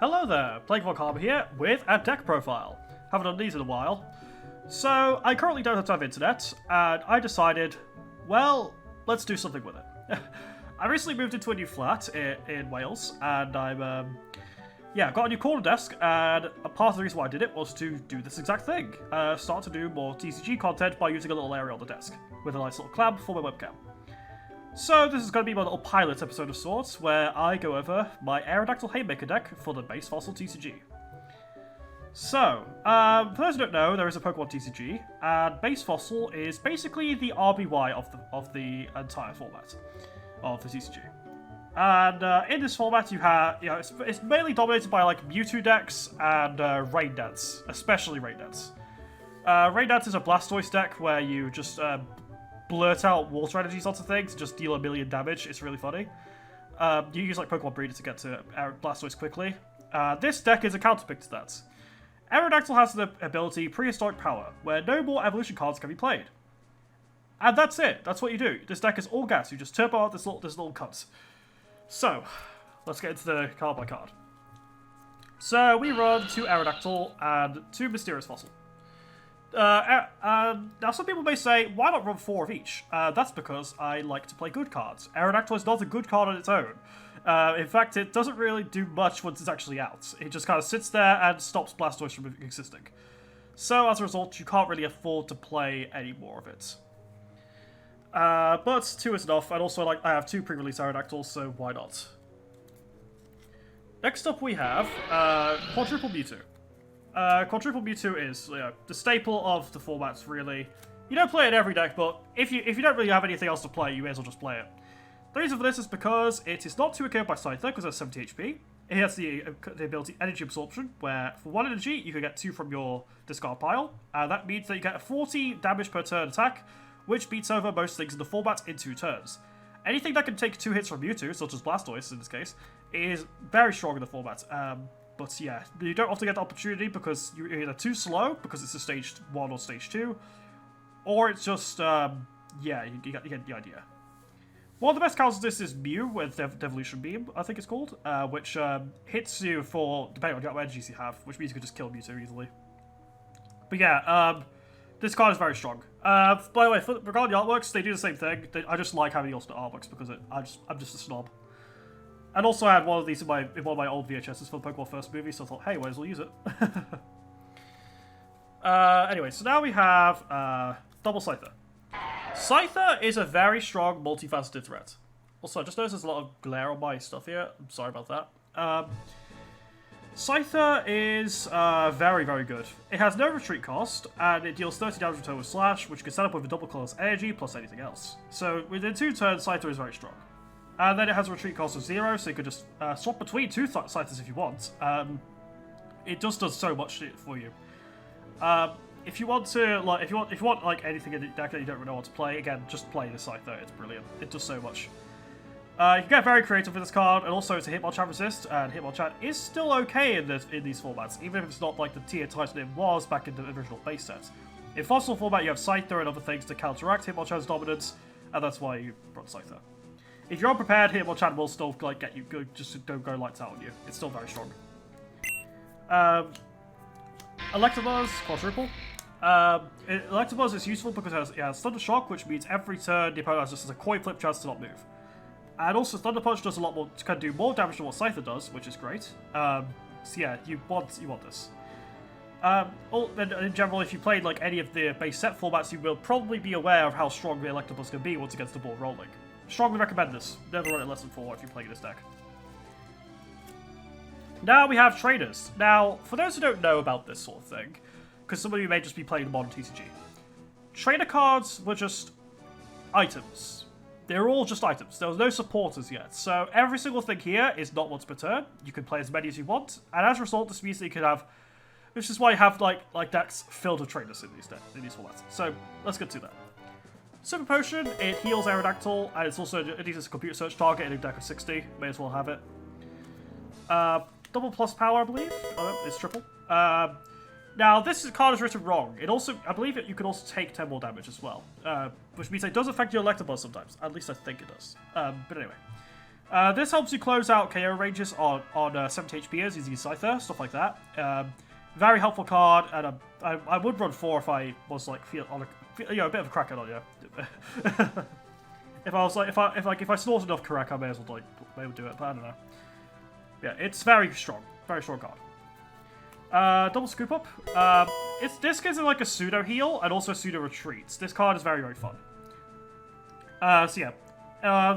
Hello there, Playing for Karma here with a deck profile. Haven't done these in a while. So, I currently don't have to have internet, and I decided, well, let's do something with it. I recently moved into a new flat in Wales, and I'm, got a new corner desk, and a part of the reason why I did it was to do this exact thing. Start to do more TCG content by using a little area on the desk, with a nice little clamp for my webcam. So this is going to be my little pilot episode of sorts, where I go over my Aerodactyl Haymaker deck for the base fossil TCG. So, for those who don't know, there is a Pokemon TCG, and base fossil is basically the RBY of the entire format of the TCG. And in this format, you have, it's mainly dominated by like Mewtwo decks and Rain Dance, especially Rain Dance. Rain Dance is a Blastoise deck where you just blurt out water energies onto things, just deal a million damage. It's really funny. You use like Pokemon Breeder to get to Blastoise quickly. This deck is a counterpick to that. Aerodactyl has the ability Prehistoric Power, where no more evolution cards can be played. And that's it. That's what you do. This deck is all gas. You just turbo out this little cunt. So, let's get into the card by card. So, we run 2 Aerodactyl and 2 Mysterious Fossil. Now, some people may say, why not run 4 of each? That's because I like to play good cards. Aerodactyl is not a good card on its own. In fact, it doesn't really do much once it's actually out. It just kind of sits there and stops Blastoise from existing. So, as a result, you can't really afford to play any more of it. But 2 is enough, and also I have 2 pre-release Aerodactyls, so why not? Next up we have Quadruple Mewtwo. Quadruple Mewtwo is the staple of the formats, really. You don't play it in every deck, but if you don't really have anything else to play, you may as well just play it. The reason for this is because it is not too killed by Scyther, because it has 70 HP. It has the ability Energy Absorption, where for 1 energy, you can get 2 from your discard pile. That means that you get a 40 damage per turn attack, which beats over most things in the format in 2 turns. Anything that can take 2 hits from Mewtwo, such as Blastoise in this case, is very strong in the format. But yeah, you don't often get the opportunity because you're either too slow, because it's a stage 1 or stage 2, or it's just, you get the idea. One of the best counters of this is Mew with Devolution Beam, I think it's called, which hits you for, depending on what energies you have, which means you can just kill Mewtwo easily. But yeah, this card is very strong. By the way, regarding the artworks, they do the same thing. I just like having the alternate artworks because I'm just a snob. And also I had one of these in one of my old VHSs for the Pokemon First movie, so I thought, hey, might as well use it. Anyway, so now we have Double Scyther. Scyther is a very strong, multifaceted threat. Also, I just noticed there's a lot of glare on my stuff here. I'm sorry about that. Scyther is very, very good. It has no retreat cost, and it deals 30 damage per turn with Slash, which you can set up with a double colorless energy plus anything else. So within 2 turns, Scyther is very strong. And then it has a retreat cost of 0, so you could just swap between 2 Scythers if you want. It just does so much for you. If you want to, like, if you want like anything in the deck that you don't really know what to play, again, just play the Scyther. It's brilliant. It does so much. You can get very creative with this card, and also it's a Hitmonchan resist, and Hitmonchan is still okay in these formats, even if it's not like the tier titan it was back in the original base set. In Fossil format, you have Scyther and other things to counteract Hitmonchan's dominance, and that's why you brought Scyther. If you're unprepared, Hitmonchan will still like get you good, just don't go lights out on you. It's still very strong. Electabuzz, Quadruple. Electabuzz is useful because it has Thunder Shock, which means every turn the opponent has just a coin flip chance to not move. And also Thunder Punch does a lot more, can do more damage than what Scyther does, which is great. So yeah, you want this. In general, if you played like any of the base set formats, you will probably be aware of how strong the Electabuzz can be once it gets the ball rolling. Strongly recommend this. Never run it less than 4 if you play this deck. Now we have trainers. Now, for those who don't know about this sort of thing, because some of you may just be playing the modern TCG, trainer cards were just items. They're all just items. There was no supporters yet. So every single thing here is not once per turn. You can play as many as you want, and as a result, this means that you can have, which is why you have like decks filled with trainers in these formats. So let's get to that. Super Potion, it heals Aerodactyl, and it's also it uses a computer search target in a deck of 60. May as well have it. Double plus power, I believe. Oh, it's triple. Now, this card is written wrong. It also, I believe you can also take 10 more damage as well, which means it does affect your Electabuzz sometimes. At least I think it does. But anyway. This helps you close out KO ranges on 70 HPs using Scyther, stuff like that. Very helpful card, and I would run 4 if I was like a bit of a crackhead on you. If I snort enough crack, I may as well do it, but I don't know. Yeah, it's very strong card. Double scoop up. This gives it like a pseudo heal and also pseudo retreats. This card is very fun.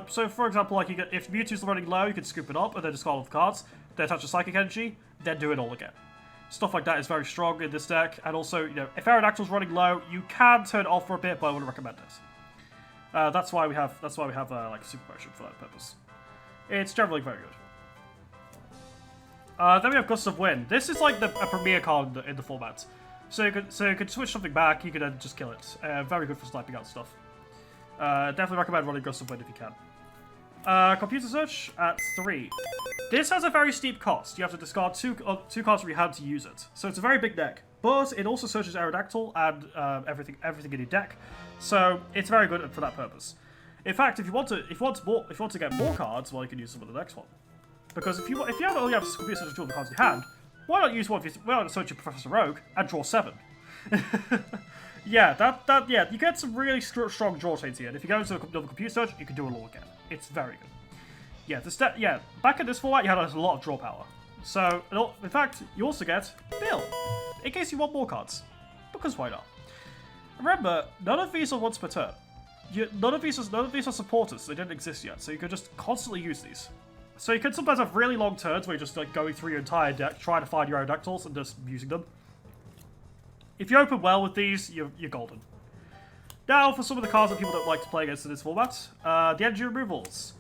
So for example, like if Mewtwo's running low, you can scoop it up and then discard all the cards. Then attach a Psychic Energy, then do it all again. Stuff like that is very strong in this deck, and also if Aerodactyl's running low, you can turn it off for a bit, but I wouldn't recommend it. That's why we have like Super Potion for that purpose. It's generally very good. Then we have Gust of Wind. This is like a premier card in the format. So you could switch something back, you could then just kill it. Very good for sniping out stuff. Definitely recommend running Gust of Wind if you can. Computer Search at 3. This has a very steep cost. You have to discard two cards from your hand to use it. So it's a very big deck. But it also searches Aerodactyl and everything in your deck. So it's very good for that purpose. In fact, if you want to get more cards, well, you can use some of the next one. Because if you only have Computer Search 2 of the cards in your hand, why not use one? Why not search your Professor Rogue and draw 7? Yeah, you get some really strong draw chains here. And if you go into another Computer Search, you can do it all again. It's very good. Yeah, back in this format, you had a lot of draw power. So, in fact, you also get Bill, in case you want more cards. Because why not? Remember, none of these are once per turn. None of these are supporters, so they didn't exist yet. So you could just constantly use these. So you can sometimes have really long turns where you're just like going through your entire deck, trying to find your Aerodactyls and just using them. If you open well with these, you're golden. Now, for some of the cards that people don't like to play against in this format, the energy removals.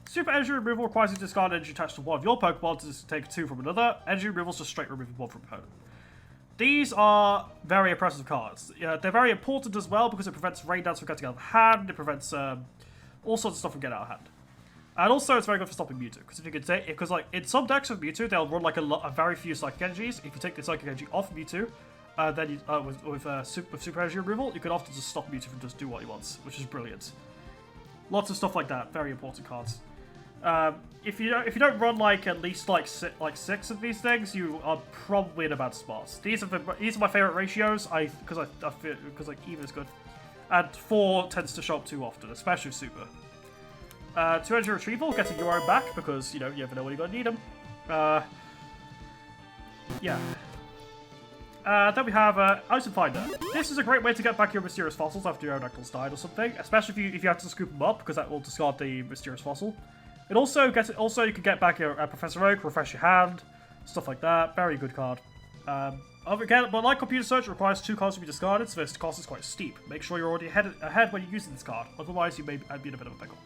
Super energy removal requires you to discard energy attached to one of your Pokemon to take 2 from another. Energy removal is just straight removing 1 from opponent. These are very impressive cards. Yeah, they're very important as well because it prevents Rain Dance from getting out of hand. It prevents all sorts of stuff from getting out of hand. And also, it's very good for stopping Mewtwo because if you could take, because like in some decks with Mewtwo, they'll run like a very few Psychic Energies. If you take the Psychic Energy off Mewtwo, then you, with Super Energy removal, you can often just stop Mewtwo from just do what he wants, which is brilliant. Lots of stuff like that. Very important cards. If you don't run like at least like 6 of these things, you are probably in a bad spot. These are my favorite ratios. Because like even is good, and 4 tends to show up too often, especially with Super. 2 energy retrieval, getting your own back because you never know when you're gonna need them. Yeah. Then we have Item Finder. This is a great way to get back your mysterious fossils after your Aerodactyl's died or something, especially if you have to scoop them up because that will discard the mysterious fossil. It also you can get back your Professor Oak, refresh your hand, stuff like that. Very good card. Again, but like Computer Search, it requires 2 cards to be discarded, so this cost is quite steep. Make sure you're already ahead when you're using this card, otherwise you may be in a bit of a pickle.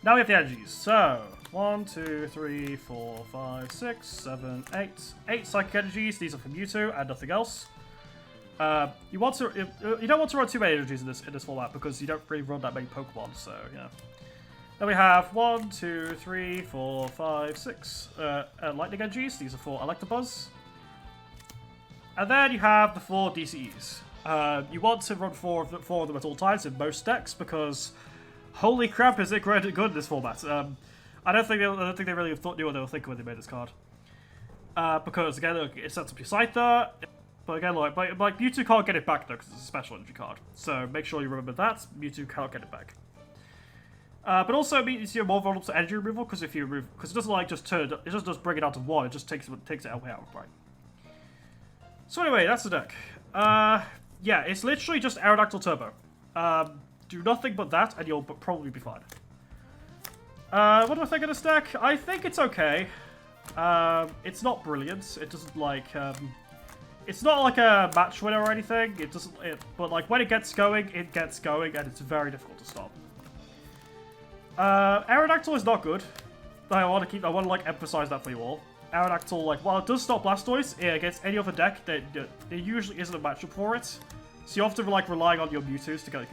Now we have the energies. So 1, 2, 3, 4, 5, 6, 7, 8. 8 Psychic Energies. These are from Mewtwo and nothing else. You don't want to run too many energies in this format because you don't really run that many Pokemon. So yeah. Then we have 1, 2, 3, 4, 5, 6 Lightning Energies. These are for Electabuzz. And then you have the 4 DCEs. You want to run 4 of them at all times in most decks because holy crap, is it good in this format. I don't think they really knew what they were thinking when they made this card. Because again, it sets up your Scyther. But again, like Mewtwo can't get it back though because it's a special energy card. So make sure you remember that Mewtwo can't get it back. But also it means you're more vulnerable to energy removal because if you remove, because it doesn't like just turn, it just does bring it out to 1. It just takes it away outright. So anyway, that's the deck. Yeah, it's literally just Aerodactyl Turbo. Do nothing but that, and you'll probably be fine. What do I think of this deck? I think it's okay. It's not brilliant. It doesn't like. It's not like a match winner or anything. It doesn't. But like when it gets going, and it's very difficult to stop. Aerodactyl is not good. I want to like emphasize that for you all. Aerodactyl, like while it does stop Blastoise against any other deck, there usually isn't a matchup for it. So you're often like relying on your Mewtwo's to get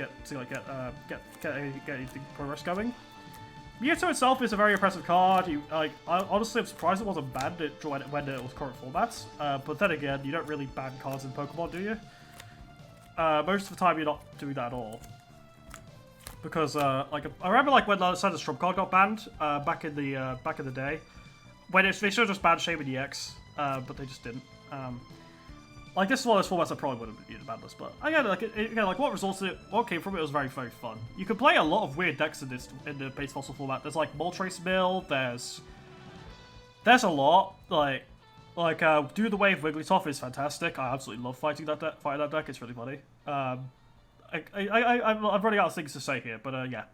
anything progress going. Mewtwo itself is a very impressive card. Honestly, I'm surprised it wasn't banned when it was current formats. But then again, you don't really ban cards in Pokemon, do you? Most of the time, you're not doing that at all. because like I remember like when the Santa's Trump card got banned back in the day, when they should have just banned Shaman EX, but they just didn't. Like this is one of those formats I probably would have needed to ban this, but again, like what came from it was very fun. You can play a lot of weird decks in the base fossil format. There's like Moltres Mill. There's a lot like Do the Wave Wigglytuff is fantastic. I absolutely love fighting that deck. It's really funny. I'm running out of things to say here, but yeah.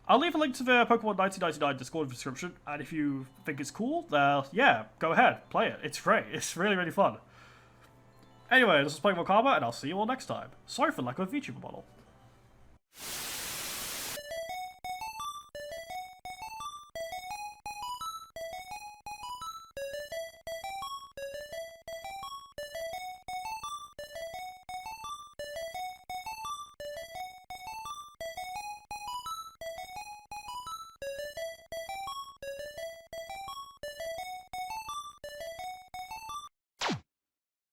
I'll leave a link to the Pokemon 1999 Discord in the description, and if you think it's cool, yeah, go ahead, play it. It's great. It's really fun. Anyway, this is Pokemon Karma, and I'll see you all next time. Sorry for lack of a VTuber model.